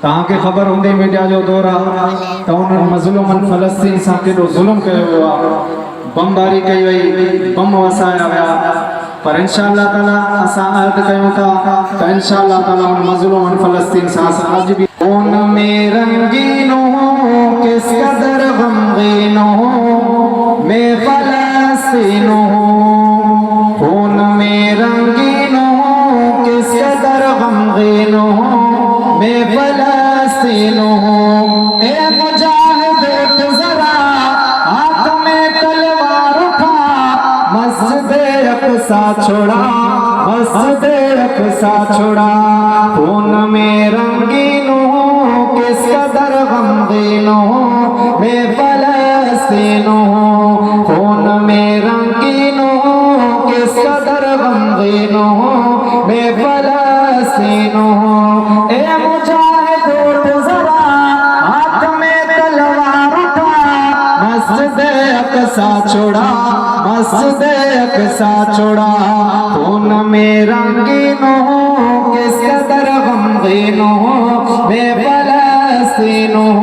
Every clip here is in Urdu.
تاکہ خبر ہوندے میڈیا جو دورہ تو انہوں مظلومن فلسطین ساں کے ظلم کہے ہوا بمباری کہی ہوئی بم وسایا گیا پر انشاءاللہ تعالیٰ اسا عہد کہوں تھا تو انشاءاللہ تعالیٰ ان مظلومن فلسطین ساں آج بھی خون میں رنگینوں کس قدر غمگینوں میں فلسطینوں خون میں رنگینوں کس قدر غمگینوں میں فلسطینوں اے مجاہد اٹھ ذرا ہاتھ میں تلوار اٹھا مسجد اقصی چھوڑا مسجد اقصی چھوڑا خون میں رنگینوں کس قدر غمگینوں میں فلسطینوں خون میں رنگینوں کس قدر غمگینوں میں فلسطینوں اے مجاہد اٹھ ذرا ہاتھ میں تلوار اٹھا مسجد اقصی چھوڑا مسجد اقصی چھوڑا خون میں رنگینوں کس قدر غمگینوں میں فلسطینوں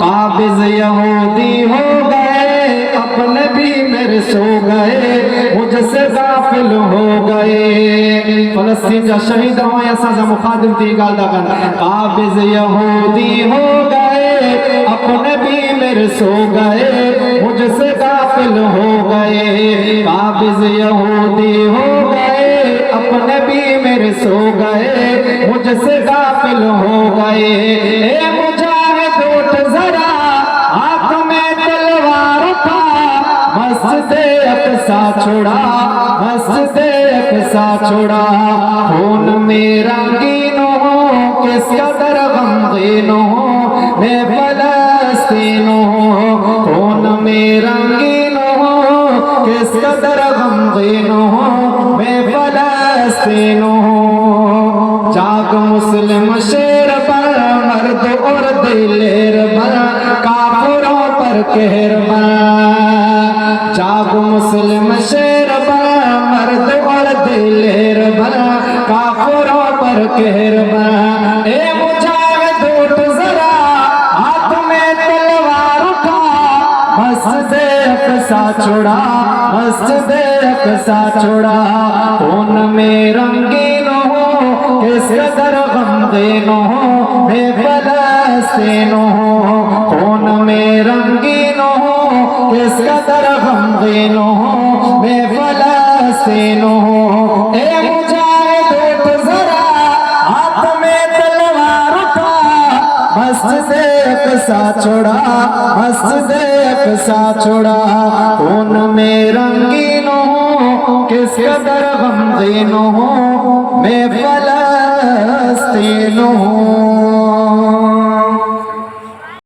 قابض یہودی ہو گئے اپنے بھی میرے سو گئے مجھ سے غافل ہو گئے فلسطین جا شہید ہوئے ایسا مخادم تھی گال دا کر قابض یہودی ہو گئے اپنے بھی میرے سو گئے مجھ سے غافل ہو گئے قابض یہودی ہو گئے اپنے بھی میرے سو گئے مجھ سے غافل ہو گئے اے مجاہد اٹھ ذرا ہاتھ میں تلوار اٹھا مسجد اقصی چھوڑا مسجد اقصی چھوڑا خون میں رنگینوں کس قدر غمگینوں میں فلسطینوں خون میں رنگینوں کس قدر غمگینوں میں فلسطینوں جاگ مسلم شیر پر مرد اور دلیر پر کافروں پر کہر پر جاگ مسلم شیر پر مرد اور دلیر پر کافروں پر کہر پر اے مجاہد اٹھ ذرا ہاتھ میں تلوار اٹھا مسجد اقصی چھوڑا مسجد اقصی چھوڑا خون میں رنگینوں کس قدر غمگینوں میں فلسطینوں خون میں رنگینوں کس قدر غمگینوں میں فلسطینوں اے مجاہد اٹھ ذرا ہاتھ میں تلوار اٹھا مسجد اقصی چھوڑا مسجد اقصی چھوڑا خون میں رنگینوں کس قدر غمگینوں میں فلسطینوں